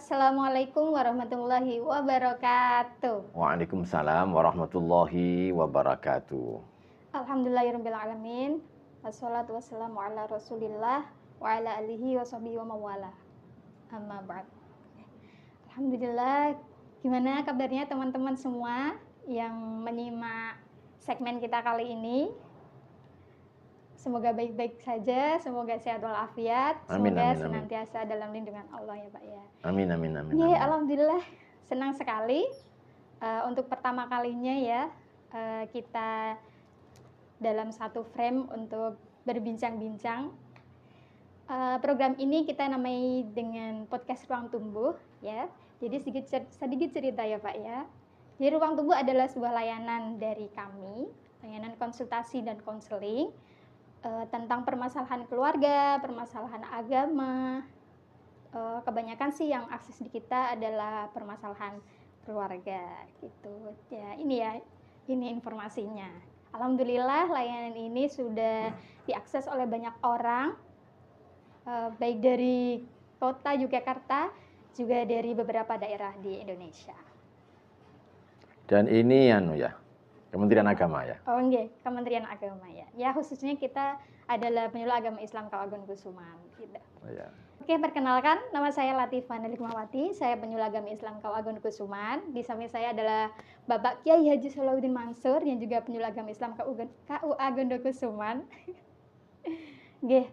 Assalamualaikum warahmatullahi wabarakatuh. Waalaikumsalam warahmatullahi wabarakatuh. Alhamdulillahirabbil alamin. Wassalatu wassalamu ala Rasulillah wa ala alihi washabihi wa mawala. Amma ba'd. Alhamdulillah, gimana kabarnya teman-teman semua yang menyimak segmen kita kali ini? Semoga baik-baik saja, semoga sehat walafiat, Amin, semoga amin, amin. senantiasa dalam lindungan Allah ya Pak ya. Amin, amin, amin. Ya, amin. alhamdulillah senang sekali untuk pertama kalinya ya kita dalam satu frame untuk berbincang-bincang. Program ini kita namai dengan podcast Ruang Tumbuh ya. Jadi sedikit cerita ya Pak ya. Jadi Ruang Tumbuh adalah sebuah layanan dari kami, layanan konsultasi dan konseling tentang permasalahan keluarga, permasalahan agama. Kebanyakan sih yang akses di kita adalah permasalahan keluarga gitu ya. Ini informasinya. Alhamdulillah layanan ini sudah diakses oleh banyak orang, baik dari kota Yogyakarta juga dari beberapa daerah di Indonesia. Dan ini Kementerian Agama ya. Oh enggak, Kementerian Agama ya. Ya khususnya kita adalah penyuluh agama Islam Kawagon-Kusuman gitu. Oh, ya. Oke, perkenalkan, nama saya Latifah Nalikmawati, saya penyuluh agama Islam Kawagon-Kusuman. Di samping saya adalah Bapak Kiai Haji Salahuddin Mansur yang juga penyuluh agama Islam KUA Gondokusuman.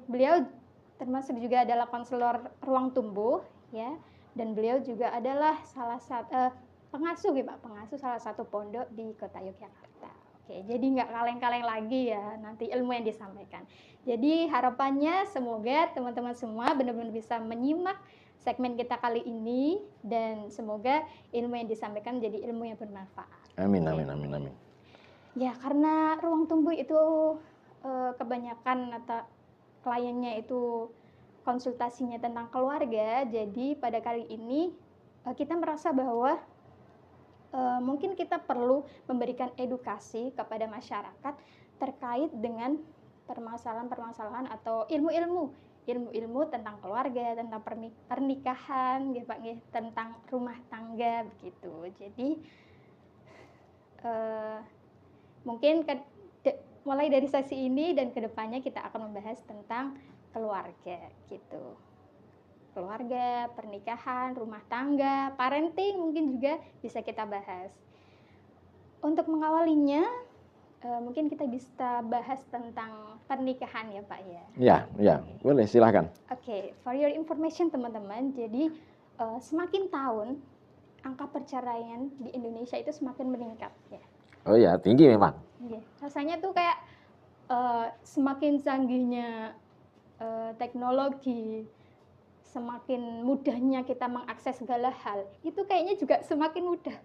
Beliau termasuk juga adalah konselor Ruang Tumbuh ya, dan beliau juga adalah salah satu pengasuh ya Pak, pengasuh salah satu pondok di Kota Yogyakarta. Oke, jadi nggak kaleng-kaleng lagi ya nanti ilmu yang disampaikan. Jadi harapannya semoga teman-teman semua benar-benar bisa menyimak segmen kita kali ini dan semoga ilmu yang disampaikan menjadi ilmu yang bermanfaat. Amin, amin, amin, amin. Ya, karena Ruang Tumbuh itu kebanyakan atau kliennya itu konsultasinya tentang keluarga, jadi pada kali ini kita merasa bahwa mungkin kita perlu memberikan edukasi kepada masyarakat terkait dengan permasalahan-permasalahan atau ilmu-ilmu tentang keluarga, tentang pernikahan, gitu Pak, tentang rumah tangga begitu. Jadi mungkin mulai dari sesi ini dan kedepannya kita akan membahas tentang keluarga gitu. Keluarga, pernikahan, rumah tangga, parenting mungkin juga bisa kita bahas. Untuk mengawalinya, mungkin kita bisa bahas tentang pernikahan ya Pak ya. Ya, boleh silahkan. Oke, for your information teman-teman, jadi semakin tahun angka perceraian di Indonesia itu semakin meningkat ya. Oh ya, tinggi memang. Rasanya tuh kayak semakin canggihnya teknologi, semakin mudahnya kita mengakses segala hal, itu kayaknya juga semakin mudah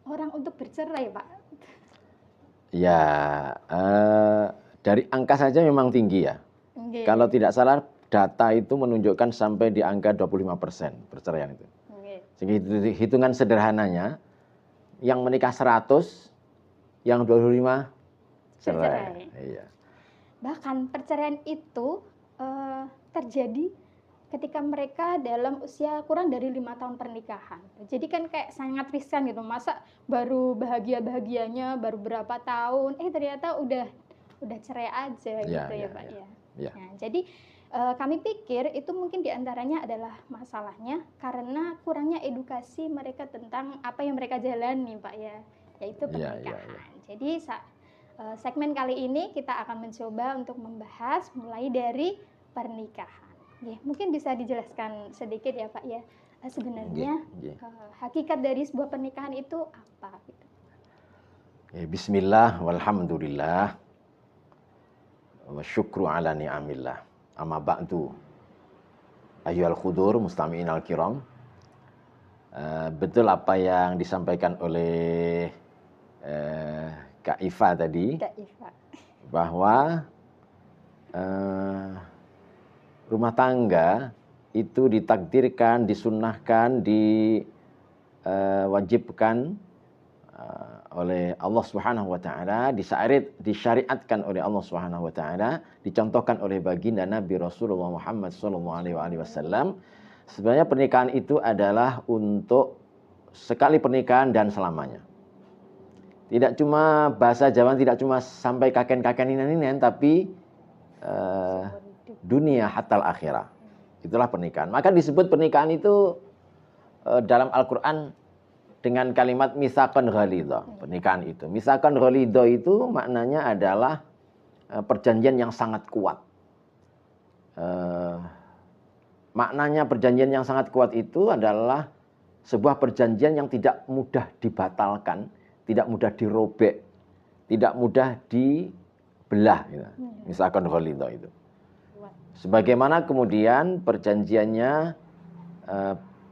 orang untuk bercerai, Pak. Ya, dari angka saja memang tinggi ya. Okay. Kalau tidak salah, data itu menunjukkan sampai di angka 25% perceraian itu. Okay. Jadi hitungan sederhananya, yang menikah 100, yang 25 cerai. Iya. Bahkan perceraian itu terjadi ketika mereka dalam usia kurang dari 5 tahun pernikahan. Jadi kan kayak sangat riskan gitu. Masa baru bahagia-bahagianya baru berapa tahun, ternyata udah cerai aja gitu ya Pak ya. Nah, jadi kami pikir itu mungkin diantaranya adalah masalahnya karena kurangnya edukasi mereka tentang apa yang mereka jalani Pak ya, yaitu pernikahan. Jadi segmen kali ini kita akan mencoba untuk membahas mulai dari pernikahan. Mungkin bisa dijelaskan sedikit ya Pak ya, sebenarnya hakikat dari sebuah pernikahan itu apa gitu. Bismillah walhamdulillah wa syukru ala ni'amillah. Amma ba'du ayyuhal khudur mustami'in al-kiram. Betul apa yang disampaikan oleh Kak Iva tadi, bahwa rumah tangga itu ditakdirkan, disunnahkan, diwajibkan oleh Allah Subhanahu wa taala, disyariatkan oleh Allah Subhanahu wa taala, dicontohkan oleh baginda Nabi Rasulullah Muhammad sallallahu alaihi wasallam Sebenarnya pernikahan itu adalah untuk sekali pernikahan dan selamanya. Tidak cuma bahasa Jawa, tidak cuma sampai kakek-kakek ninen-ninen, tapi dunia hatal akhirah. Itulah pernikahan. Maka disebut pernikahan itu dalam Al-Quran dengan kalimat misaqan ghalidha. Pernikahan itu. Misaqan ghalidha itu maknanya adalah perjanjian yang sangat kuat. Maknanya perjanjian yang sangat kuat itu adalah sebuah perjanjian yang tidak mudah dibatalkan, tidak mudah dirobek, tidak mudah dibelah. Gitu. Misalkan ghalidha itu. Sebagaimana kemudian perjanjiannya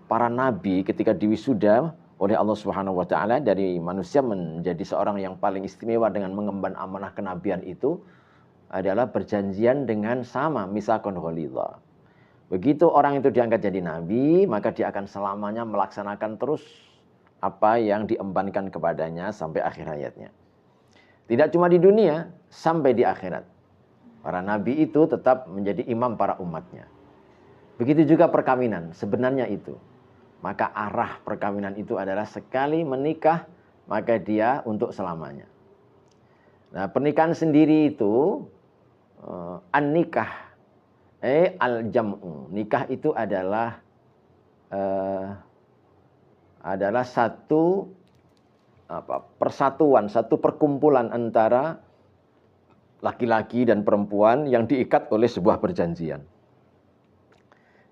para nabi ketika diwisuda oleh Allah Subhanahu wa taala dari manusia menjadi seorang yang paling istimewa dengan mengemban amanah kenabian itu adalah perjanjian dengan sama misaqan ghalidha. Begitu orang itu diangkat jadi nabi, maka dia akan selamanya melaksanakan terus apa yang diembankan kepadanya sampai akhir hayatnya. Tidak cuma di dunia, sampai di akhirat. Para nabi itu tetap menjadi imam para umatnya. Begitu juga perkawinan, sebenarnya itu. Maka arah perkawinan itu adalah sekali menikah, maka dia untuk selamanya. Nah, pernikahan sendiri itu, an-nikah, al-jam'u. Nikah itu adalah satu persatuan, satu perkumpulan antara laki-laki dan perempuan yang diikat oleh sebuah perjanjian.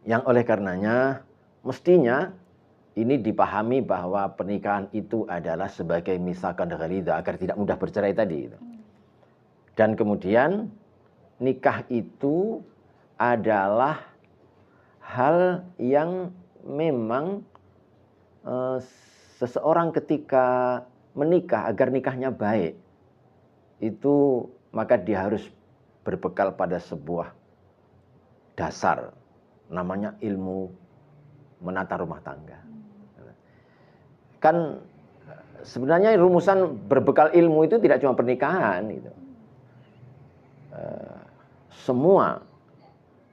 Yang oleh karenanya mestinya ini dipahami bahwa pernikahan itu adalah sebagai misaqan ghalidha agar tidak mudah bercerai tadi. Dan kemudian nikah itu adalah hal yang memang seseorang ketika menikah agar nikahnya baik itu maka dia harus berbekal pada sebuah dasar namanya ilmu menata rumah tangga. Kan sebenarnya rumusan berbekal ilmu itu tidak cuma pernikahan gitu. Semua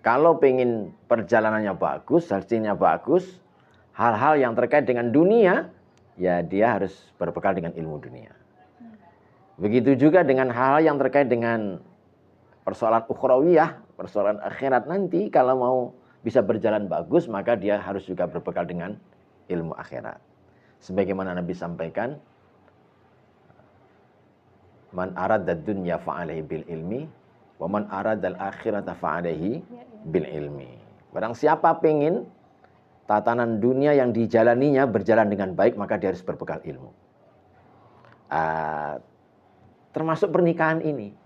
kalau pengen perjalanannya bagus, hasilnya bagus, hal-hal yang terkait dengan dunia, ya dia harus berbekal dengan ilmu dunia. Begitu juga dengan hal yang terkait dengan persoalan ukhrawiyah, persoalan akhirat nanti, kalau mau bisa berjalan bagus, maka dia harus juga berbekal dengan ilmu akhirat. Sebagaimana Nabi sampaikan, man arada dunya fa'alaihi bil ilmi, wa man arada al akhirata fa'alaihi bil ilmi. Barang siapa pengen tatanan dunia yang dijalaninya berjalan dengan baik, maka dia harus berbekal ilmu. Termasuk pernikahan ini.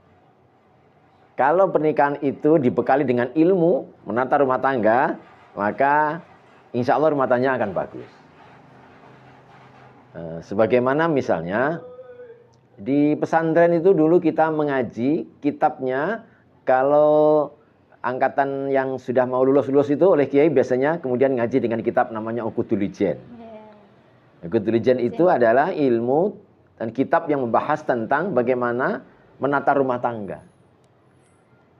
Kalau pernikahan itu dibekali dengan ilmu menata rumah tangga, maka insya Allah rumah tangganya akan bagus. Sebagaimana misalnya di pesantren itu dulu kita mengaji kitabnya, kalau angkatan yang sudah mau lulus itu oleh kiai biasanya kemudian ngaji dengan kitab namanya Uqudul Ijen. Uqudul Ijen itu adalah ilmu dan kitab yang membahas tentang bagaimana menata rumah tangga.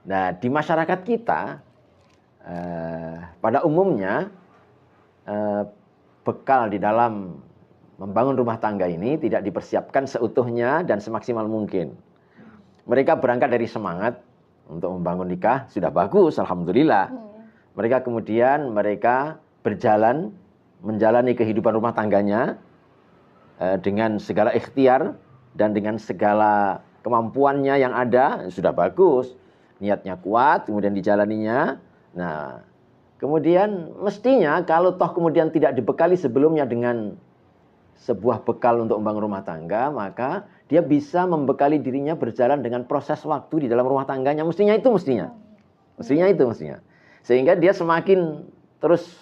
Nah, di masyarakat kita pada umumnya bekal di dalam membangun rumah tangga ini tidak dipersiapkan seutuhnya dan semaksimal mungkin. Mereka berangkat dari semangat untuk membangun nikah, sudah bagus, alhamdulillah. Mereka kemudian berjalan menjalani kehidupan rumah tangganya dengan segala ikhtiar dan dengan segala kemampuannya yang ada, sudah bagus. Niatnya kuat, kemudian dijalaninya. Nah, kemudian mestinya kalau toh kemudian tidak dibekali sebelumnya dengan sebuah bekal untuk membangun rumah tangga, maka dia bisa membekali dirinya berjalan dengan proses waktu di dalam rumah tangganya. Mestinya. Sehingga dia semakin terus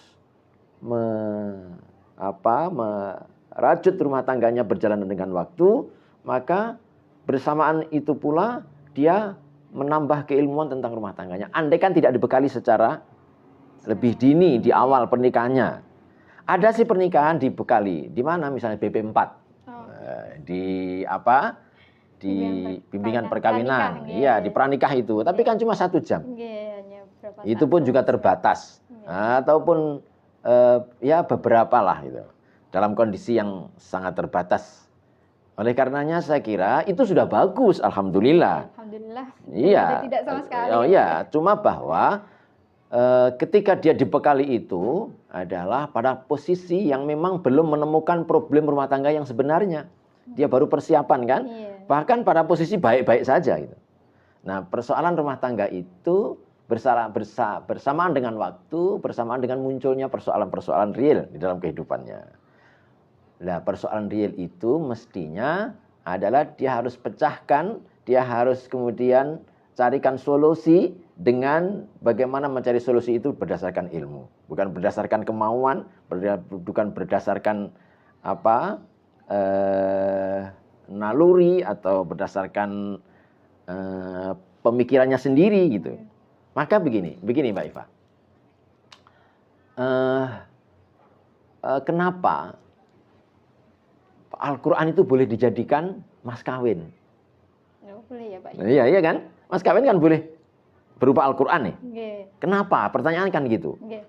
merajut rumah tangganya berjalan dengan waktu, maka bersamaan itu pula dia menambah keilmuan tentang rumah tangganya. Andai kan tidak dibekali secara lebih dini di awal pernikahannya. Ada sih pernikahan dibekali. Di mana misalnya BP4. Di bimbingan perkawinan. Iya, di pranikah itu. Tapi kan cuma 1 jam. Itu pun juga terbatas. Ataupun ya beberapa lah gitu. Dalam kondisi yang sangat terbatas. Oleh karenanya saya kira itu sudah bagus, alhamdulillah. Alhamdulillah. Iya. Tidak sama sekali. Oh iya, cuma bahwa ketika dia dibekali itu adalah pada posisi yang memang belum menemukan problem rumah tangga yang sebenarnya. Dia baru persiapan kan? Iya. Bahkan pada posisi baik-baik saja gitu. Nah, persoalan rumah tangga itu bersamaan dengan waktu, bersamaan dengan munculnya persoalan-persoalan real di dalam kehidupannya. Nah, persoalan real itu mestinya adalah dia harus pecahkan, dia harus kemudian carikan solusi dengan bagaimana mencari solusi itu berdasarkan ilmu, bukan berdasarkan kemauan, bukan berdasarkan apa naluri atau berdasarkan pemikirannya sendiri gitu. Maka begini Mbak Iva, kenapa Al-Quran itu boleh dijadikan mas kawin? Oh, boleh ya Pak? Iya kan? Mas kawin kan boleh berupa Al-Quran nih. Okay. Kenapa? Pertanyaan kan gitu. Okay.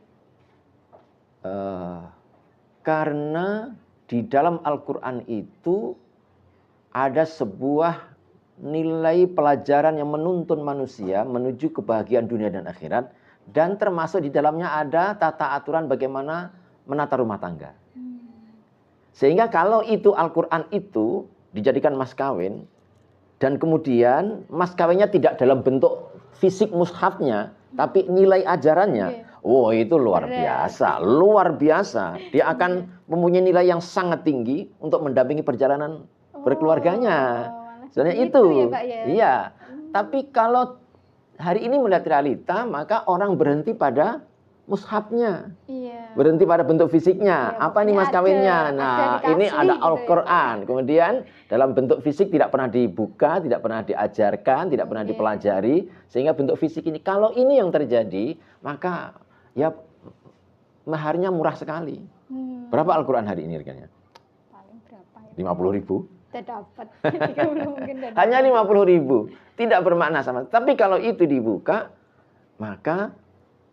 Karena di dalam Al-Quran itu ada sebuah nilai pelajaran yang menuntun manusia menuju kebahagiaan dunia dan akhirat. Dan termasuk di dalamnya ada tata aturan bagaimana menata rumah tangga. Sehingga kalau itu Al-Quran itu dijadikan mas kawin, dan kemudian mas kawinnya tidak dalam bentuk fisik mushafnya, tapi nilai ajarannya, itu luar biasa, luar biasa. Dia akan mempunyai nilai yang sangat tinggi untuk mendampingi perjalanan berkeluarganya. Sebenarnya itu, ya, Pak, ya? Iya. Tapi kalau hari ini melihat realita, maka orang berhenti pada mushafnya. Iya. Berhenti pada bentuk fisiknya. Iya, apa nih mas kawinnya? Nah, ini ada Al-Quran. Gitu ya. Kemudian dalam bentuk fisik tidak pernah dibuka, tidak pernah diajarkan, tidak pernah dipelajari. Sehingga bentuk fisik ini, kalau ini yang terjadi, maka ya maharnya murah sekali. Berapa Al-Quran hari ini harganya? Paling berapa ya? 50.000? Tidak dapat. Hanya 50.000. Tidak bermakna sama. Tapi kalau itu dibuka, maka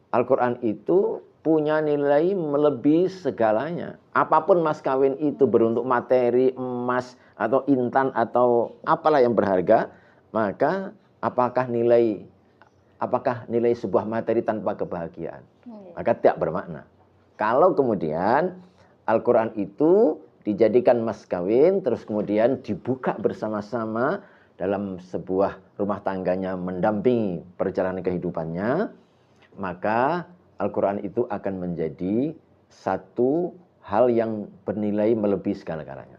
Al-Quran itu punya nilai melebihi segalanya. Apapun mas kawin itu beruntuk materi, emas, atau intan, atau apalah yang berharga, maka apakah nilai sebuah materi tanpa kebahagiaan? Maka tidak bermakna. Kalau kemudian Al-Quran itu dijadikan mas kawin, terus kemudian dibuka bersama-sama dalam sebuah rumah tangganya mendampingi perjalanan kehidupannya, maka Al-Quran itu akan menjadi satu hal yang bernilai melebihi segala-galanya.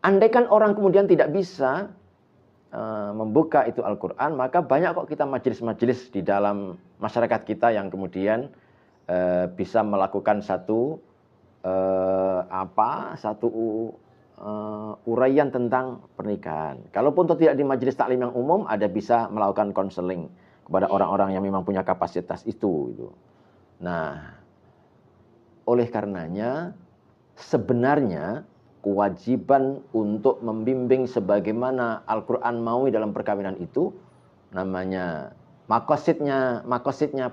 Andaikan orang kemudian tidak bisa membuka itu Al-Quran, maka banyak kok kita majelis-majelis di dalam masyarakat kita yang kemudian bisa melakukan satu uraian tentang pernikahan. Kalaupun tidak di majelis taklim yang umum, ada bisa melakukan konseling kepada orang-orang yang memang punya kapasitas itu. Nah, oleh karenanya sebenarnya kewajiban untuk membimbing sebagaimana Al-Quran maui dalam perkawinan itu, namanya makosidnya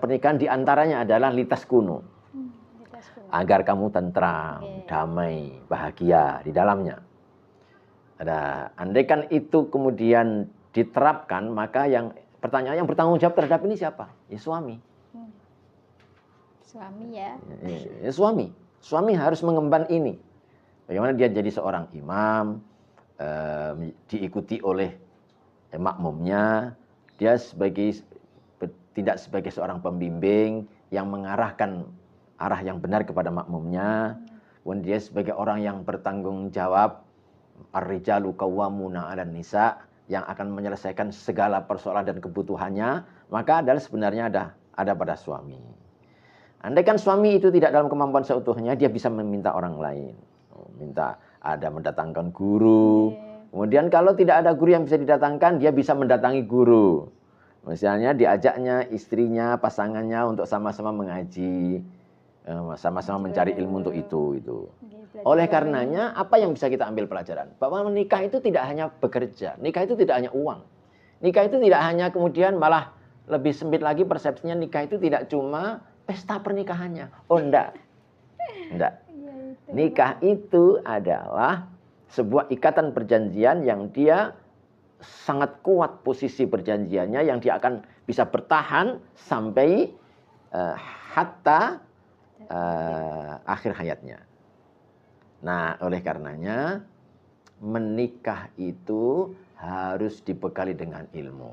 pernikahan diantaranya adalah litas kuno, agar kamu tentram, damai, bahagia di dalamnya. Andaikan itu kemudian diterapkan, maka pertanyaan yang bertanggung jawab terhadap ini siapa? Ya suami. Suami ya. Ya suami. Suami harus mengemban ini. Bagaimana dia jadi seorang imam, diikuti oleh makmumnya, dia tidak sebagai seorang pembimbing yang mengarahkan arah yang benar kepada makmumnya. Kemudian dia sebagai orang yang bertanggung jawab, ar-rijalu qawwamuna 'alan nisa, yang akan menyelesaikan segala persoalan dan kebutuhannya, maka adalah sebenarnya ada pada suami. Andaikan suami itu tidak dalam kemampuan seutuhnya, dia bisa meminta orang lain. Ada mendatangkan guru. Kemudian kalau tidak ada guru yang bisa didatangkan, dia bisa mendatangi guru. Misalnya diajaknya istrinya, pasangannya untuk sama-sama mengaji, sama-sama mencari ilmu untuk itu. Oleh karenanya, apa yang bisa kita ambil pelajaran? Bahwa menikah itu tidak hanya bekerja, nikah itu tidak hanya uang. Nikah itu tidak hanya kemudian malah lebih sempit lagi persepsinya, nikah itu tidak cuma pesta pernikahannya. Oh enggak. Enggak. Iya, itu. Nikah itu adalah sebuah ikatan perjanjian yang dia sangat kuat posisi perjanjiannya, yang dia akan bisa bertahan sampai hatta akhir hayatnya. Nah, oleh karenanya menikah itu harus dibekali dengan ilmu.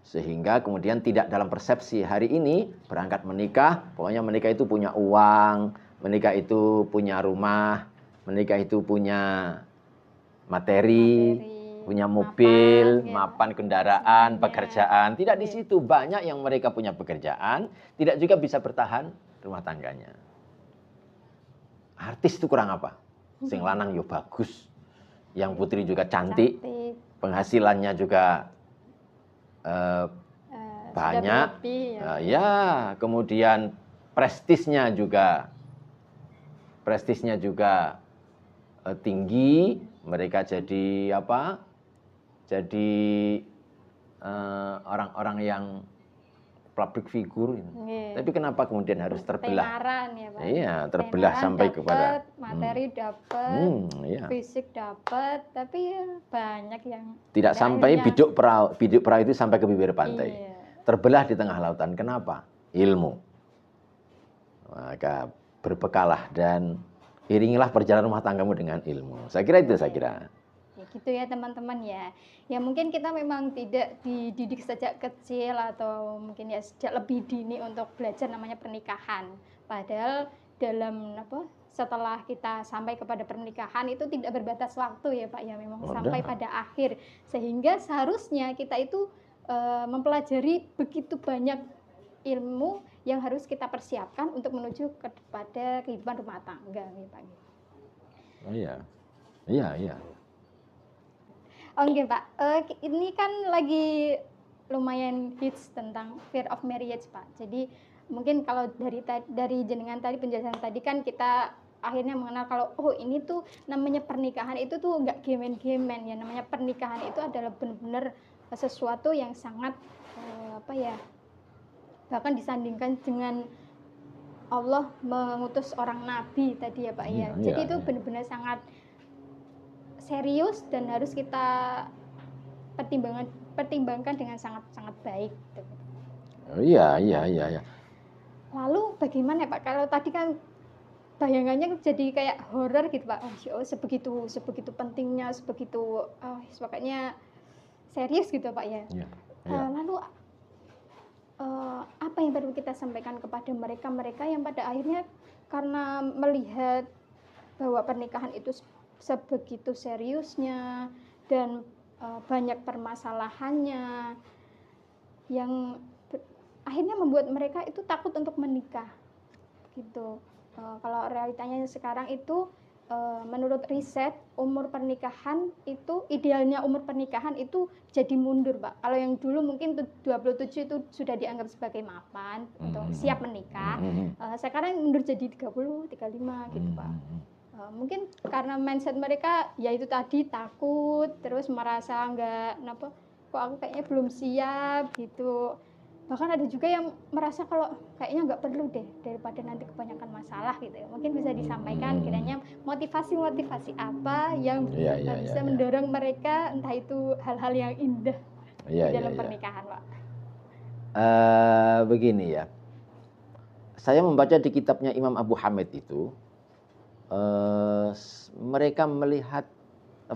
Sehingga kemudian tidak dalam persepsi hari ini berangkat menikah, pokoknya menikah itu punya uang, menikah itu punya rumah, menikah itu punya materi, punya mobil, mapan kendaraan, pekerjaan. Tidak di situ, banyak yang mereka punya pekerjaan, tidak juga bisa bertahan rumah tangganya. Artis itu kurang apa? Sing lanang yo bagus, yang putri juga cantik, penghasilannya juga banyak, ya, kemudian prestisnya juga tinggi, mereka jadi apa? Jadi orang-orang yang public figure. Tapi kenapa kemudian harus terbelah? Ya, Pak. Iya, terbelah sampai kepada materi dapat, fisik dapat, tapi ya banyak yang tidak sampai biduk perahu itu sampai ke bibir pantai. Iya. Terbelah di tengah lautan. Kenapa? Ilmu. Maka berbekalah dan iringilah perjalanan rumah tanggamu dengan ilmu. Saya kira itu, saya kira. Ya gitu ya teman-teman ya. Ya mungkin kita memang tidak dididik sejak kecil atau mungkin ya sejak lebih dini untuk belajar namanya pernikahan. Padahal dalam setelah kita sampai kepada pernikahan itu tidak berbatas waktu ya Pak ya, memang sampai pada akhir. Sehingga seharusnya kita itu mempelajari begitu banyak ilmu yang harus kita persiapkan untuk menuju kepada kehidupan rumah tangga nih Pak. Oh iya. Iya. Oke Pak, ini kan lagi lumayan hits tentang fear of marriage Pak. Jadi mungkin kalau dari jenengan tadi, penjelasan tadi kan kita akhirnya mengenal kalau ini tuh namanya pernikahan itu tuh nggak gemen-gemen ya. Namanya pernikahan itu adalah benar-benar sesuatu yang sangat bahkan disandingkan dengan Allah mengutus orang nabi tadi ya Pak ya. Jadi itu benar-benar sangat serius dan harus kita pertimbangkan dengan sangat baik. Iya. Lalu bagaimana Pak? Kalau tadi kan bayangannya jadi kayak horor gitu Pak. Sebegitu pentingnya, pokoknya serius gitu Pak ya. Iya. Lalu apa yang perlu kita sampaikan kepada mereka yang pada akhirnya karena melihat bahwa pernikahan itu sebegitu seriusnya dan banyak permasalahannya yang akhirnya membuat mereka itu takut untuk menikah gitu. Kalau realitanya sekarang itu menurut riset idealnya umur pernikahan itu jadi mundur Pak. Kalau yang dulu mungkin 27 itu sudah dianggap sebagai mapan atau siap menikah. Sekarang mundur jadi 30, 35 gitu Pak. Mungkin karena mindset mereka ya itu tadi takut, terus merasa kok aku kayaknya belum siap gitu. Bahkan ada juga yang merasa kalau kayaknya nggak perlu deh daripada nanti kebanyakan masalah gitu ya. Mungkin bisa disampaikan kiranya motivasi apa yang bisa mendorong mereka, entah itu hal-hal yang indah di dalam pernikahan Pak. Begini ya, saya membaca di kitabnya Imam Abu Hamid itu, mereka melihat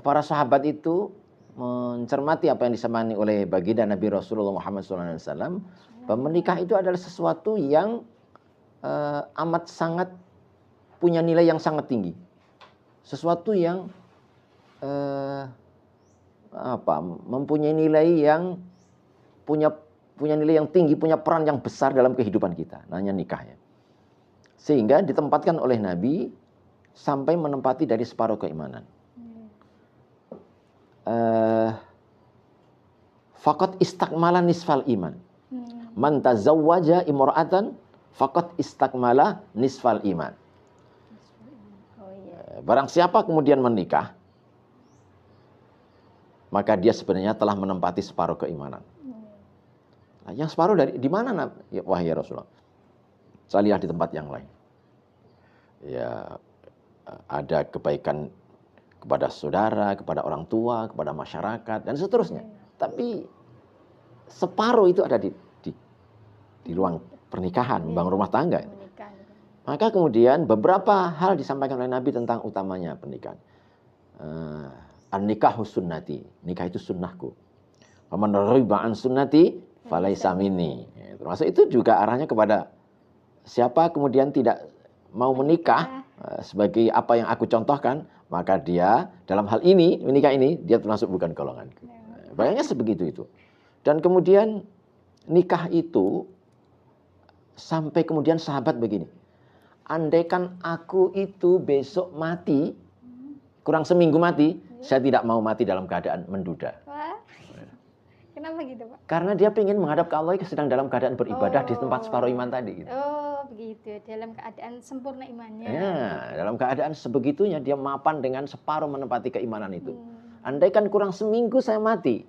para sahabat itu mencermati apa yang disemani oleh baginda Nabi Rasulullah Muhammad SAW, bahwa menikah itu adalah sesuatu yang amat sangat punya nilai yang sangat tinggi, sesuatu yang mempunyai nilai yang punya nilai yang tinggi, punya peran yang besar dalam kehidupan kita, namanya nikahnya. Sehingga ditempatkan oleh Nabi sampai menempati dari separuh keimanan. Faqat istakmala nisfal iman. Man tazawwaja imra'atan faqat istakmala nisfal iman. Barang siapa kemudian menikah, maka dia sebenarnya telah menempati separuh keimanan. Nah, yang separuh dari di mana wahai Rasulullah? Salihah di tempat yang lain. Ya, ada kebaikan kepada saudara, kepada orang tua, kepada masyarakat, dan seterusnya. Tapi separuh itu ada di ruang pernikahan, membangun rumah tangga. Maka kemudian beberapa hal disampaikan oleh Nabi tentang utamanya pernikahan. An-nikahu sunnati, nikah itu sunnahku. Faman raghiba an sunnati falaisa minni. Termasuk itu juga arahnya kepada siapa kemudian tidak mau menikah sebagai apa yang aku contohkan, maka dia dalam hal ini, menikah ini, dia termasuk bukan golonganku. Bayangnya sebegitu itu. Dan kemudian nikah itu sampai kemudian sahabat begini. Andaikan aku itu besok mati, kurang seminggu mati, saya tidak mau mati dalam keadaan menduda. Wah. Kenapa gitu, Pak? Karena dia ingin menghadap ke Allah sedang dalam keadaan beribadah di tempat separuh iman tadi. Gitu. Oh, begitu. Dalam keadaan sempurna imannya. Ya, dalam keadaan sebegitunya dia mapan dengan separuh menempati keimanan itu. Andaikan kurang seminggu saya mati,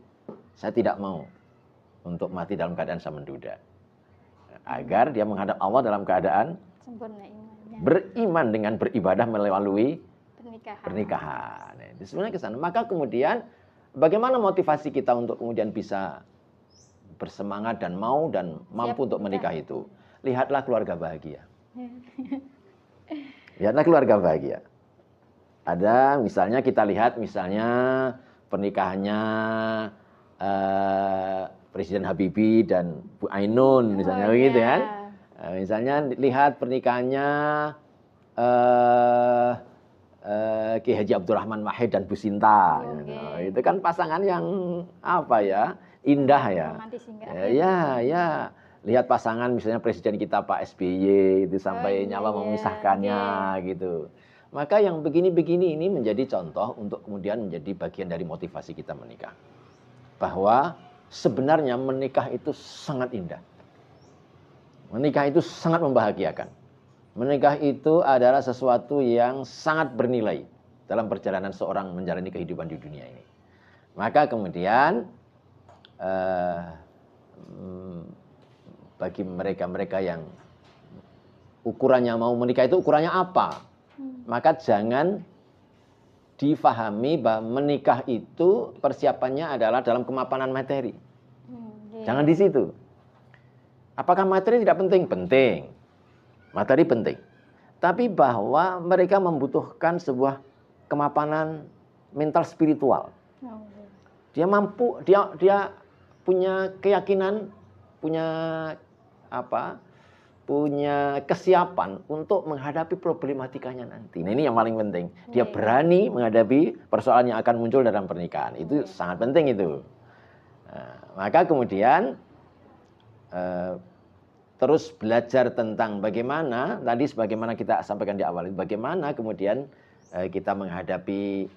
saya tidak mau untuk mati dalam keadaan saya menduda. Agar dia menghadap Allah dalam keadaan sempurna imannya. Beriman dengan beribadah melalui pernikahan. Nah, itu sebenarnya ke sana. Maka kemudian bagaimana motivasi kita untuk kemudian bisa bersemangat dan mau dan mampu untuk menikah itu? Lihatlah keluarga bahagia. Lihatlah keluarga bahagia. Ada misalnya kita lihat misalnya pernikahannya Presiden Habibie dan Bu Ainun misalnya begitu kan. Misalnya lihat pernikahannya Ki Haji Abdurrahman Wahid dan Bu Sinta. Itu kan pasangan yang apa ya, indah ya. Ya. Lihat pasangan misalnya presiden kita Pak SBY itu sampai nyawa memisahkannya gitu. Maka yang begini-begini ini menjadi contoh untuk kemudian menjadi bagian dari motivasi kita menikah. Bahwa sebenarnya menikah itu sangat indah. Menikah itu sangat membahagiakan. Menikah itu adalah sesuatu yang sangat bernilai dalam perjalanan seorang menjalani kehidupan di dunia ini. Maka kemudian bagi mereka-mereka yang ukurannya mau menikah itu ukurannya apa? Maka jangan difahami bahwa menikah itu persiapannya adalah dalam kemapanan materi. Jangan di situ. Apakah materi tidak penting? Penting. Materi penting. Tapi bahwa mereka membutuhkan sebuah kemapanan mental spiritual. Dia mampu, dia punya keyakinan, punya kesiapan untuk menghadapi problematikanya nanti. Nah, ini yang paling penting. Dia berani menghadapi persoalan yang akan muncul dalam pernikahan. Itu sangat penting itu. Nah, maka kemudian terus belajar tentang bagaimana, tadi sebagaimana kita sampaikan di awal, bagaimana kemudian kita menghadapi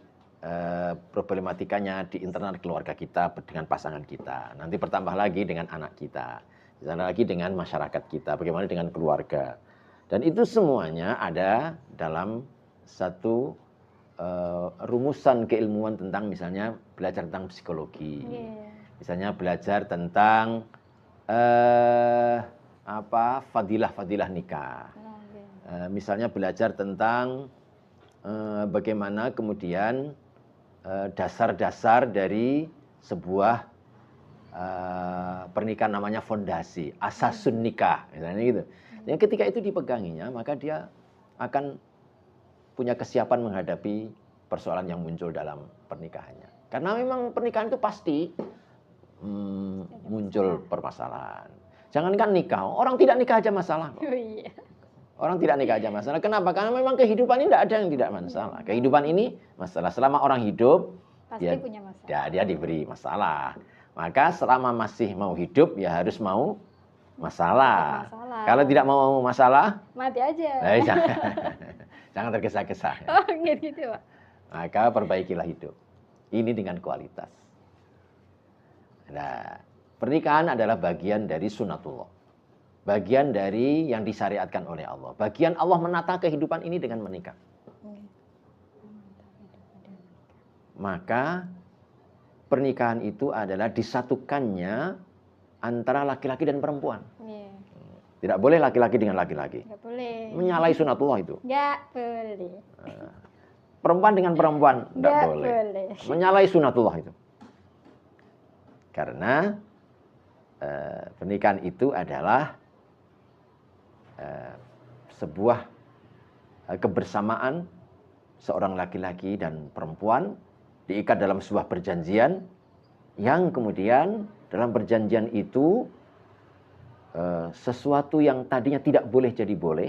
problematikanya di internal keluarga kita dengan pasangan kita. Nanti bertambah lagi dengan anak kita. Ditambah lagi dengan masyarakat kita, bagaimana dengan keluarga. Dan itu semuanya ada dalam satu rumusan keilmuan tentang misalnya belajar tentang psikologi. Misalnya belajar tentang fadilah-fadilah nikah. Misalnya belajar tentang bagaimana kemudian dasar-dasar dari sebuah pernikahan namanya fondasi, asasun nikah, misalnya gitu. Yang ketika itu dipeganginya, maka dia akan punya kesiapan menghadapi persoalan yang muncul dalam pernikahannya. Karena memang pernikahan itu pasti muncul permasalahan. Jangankan nikah, orang tidak nikah aja masalah kok. Orang tidak nikah aja masalah. Kenapa? Karena memang kehidupan ini tidak ada yang tidak masalah. Kehidupan ini masalah. Selama orang hidup, pasti punya masalah. Ya, dia diberi masalah. Maka selama masih mau hidup, ya harus mau masalah. Kalau tidak mau masalah, mati aja. Jangan tergesa-gesa. Oh, gitu, Pak. Maka perbaikilah hidup. Ini dengan kualitas. Nah, pernikahan adalah bagian dari sunatullah. Bagian dari yang disyariatkan oleh Allah. Bagian Allah menata kehidupan ini dengan menikah. Maka pernikahan itu adalah disatukannya antara laki-laki dan perempuan. Tidak boleh laki-laki dengan laki-laki. Nggak boleh. Menyalahi sunatullah itu. Nggak boleh. Perempuan dengan perempuan tidak Nggak boleh. boleh. Menyalahi sunatullah itu. Karena pernikahan itu adalah sebuah kebersamaan seorang laki-laki dan perempuan diikat dalam sebuah perjanjian yang kemudian dalam perjanjian itu sesuatu yang tadinya tidak boleh jadi boleh,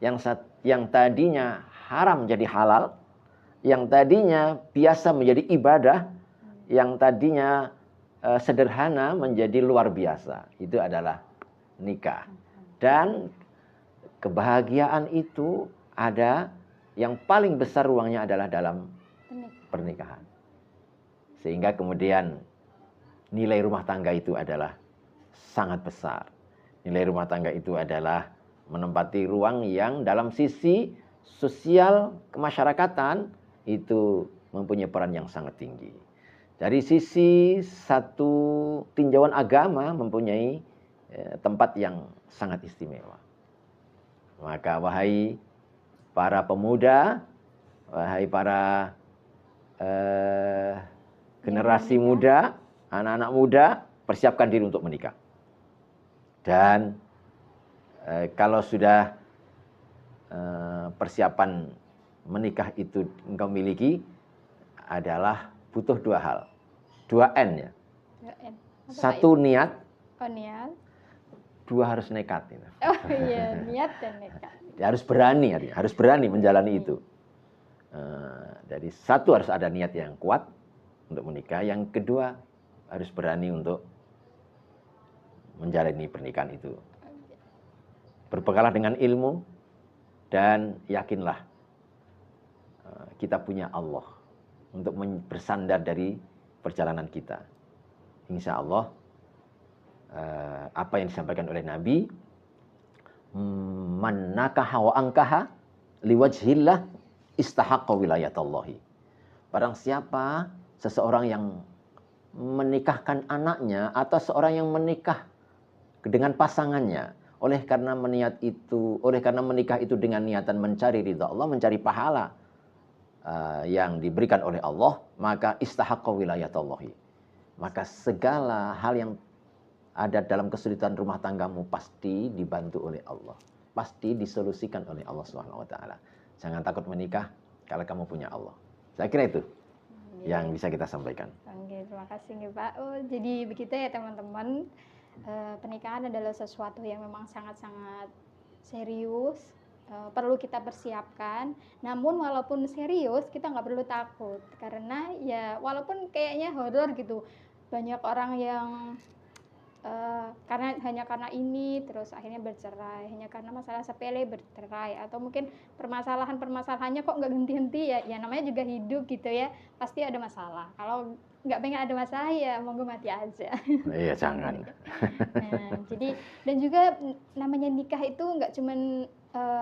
yang tadinya haram jadi halal, yang tadinya biasa menjadi ibadah, yang tadinya sederhana menjadi luar biasa. Itu adalah nikah. Dan kebahagiaan itu ada yang paling besar ruangnya adalah dalam pernikahan. Sehingga kemudian nilai rumah tangga itu adalah sangat besar. Nilai rumah tangga itu adalah menempati ruang yang dalam sisi sosial kemasyarakatan itu mempunyai peran yang sangat tinggi. Dari sisi satu tinjauan agama mempunyai tempat yang sangat istimewa. Maka wahai para pemuda, wahai para generasi muda, anak-anak muda, persiapkan diri untuk menikah. Dan kalau sudah persiapan menikah itu engkau miliki, adalah butuh dua hal. 2N ya. 2N. Satu niat, Oh, niat. dua harus nekat. Oh iya, niat dan nekat. Ya, harus berani, harus berani menjalani itu. Jadi satu harus ada niat yang kuat untuk menikah. Yang kedua harus berani untuk menjalani pernikahan itu. Berbekalah dengan ilmu dan yakinlah kita punya Allah untuk bersandar dari perjalanan kita. Insya Allah apa yang disampaikan oleh Nabi, man nakaha wa angkaha liwajhillah istahaqqa wilayatallahi. Barang siapa seseorang yang menikahkan anaknya atau seorang yang menikah dengan pasangannya oleh karena menikah itu dengan niatan mencari ridha Allah, mencari pahala yang diberikan oleh Allah, maka istahaqqa wilayatallahi. Maka segala hal yang ada dalam kesulitan rumah tanggamu pasti dibantu oleh Allah. Pasti disolusikan oleh Allah Subhanahu wa taala. Jangan takut menikah kalau kamu punya Allah. Saya kira itu yang bisa kita sampaikan. Oke, terima kasih nih Pak. Oh, jadi begitu ya teman-teman. Pernikahan adalah sesuatu yang memang sangat-sangat serius, perlu kita persiapkan. Namun walaupun serius, kita nggak perlu takut. Karena ya walaupun kayaknya horor gitu, banyak orang yang karena ini terus akhirnya bercerai, hanya karena masalah sepele bercerai, atau mungkin permasalahannya kok nggak henti-henti ya namanya juga hidup gitu ya, pasti ada masalah. Kalau nggak pengen ada masalah ya monggo mati aja. Iya, jangan. Nah, jadi dan juga namanya nikah itu nggak cuman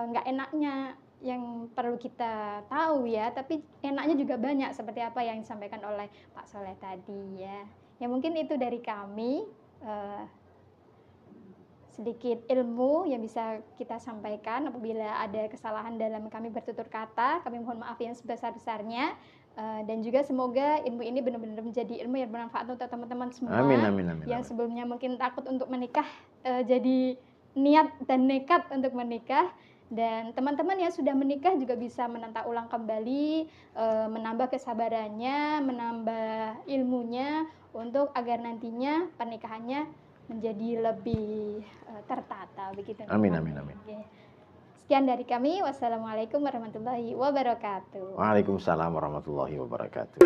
nggak enaknya yang perlu kita tahu ya, tapi enaknya juga banyak seperti apa yang disampaikan oleh Pak Soleh tadi ya. Ya mungkin itu dari kami. Sedikit ilmu yang bisa kita sampaikan. Apabila ada kesalahan dalam kami bertutur kata, kami mohon maaf yang sebesar-besarnya, dan juga semoga ilmu ini benar-benar menjadi ilmu yang bermanfaat untuk teman-teman semua. Amin. Yang sebelumnya mungkin takut untuk menikah, jadi niat dan nekat untuk menikah. Dan teman-teman yang sudah menikah juga bisa menata ulang kembali, menambah kesabarannya, menambah ilmunya, untuk agar nantinya pernikahannya menjadi lebih tertata begitu. Amin. Oke. Sekian dari kami. Wassalamualaikum warahmatullahi wabarakatuh. Waalaikumsalam warahmatullahi wabarakatuh.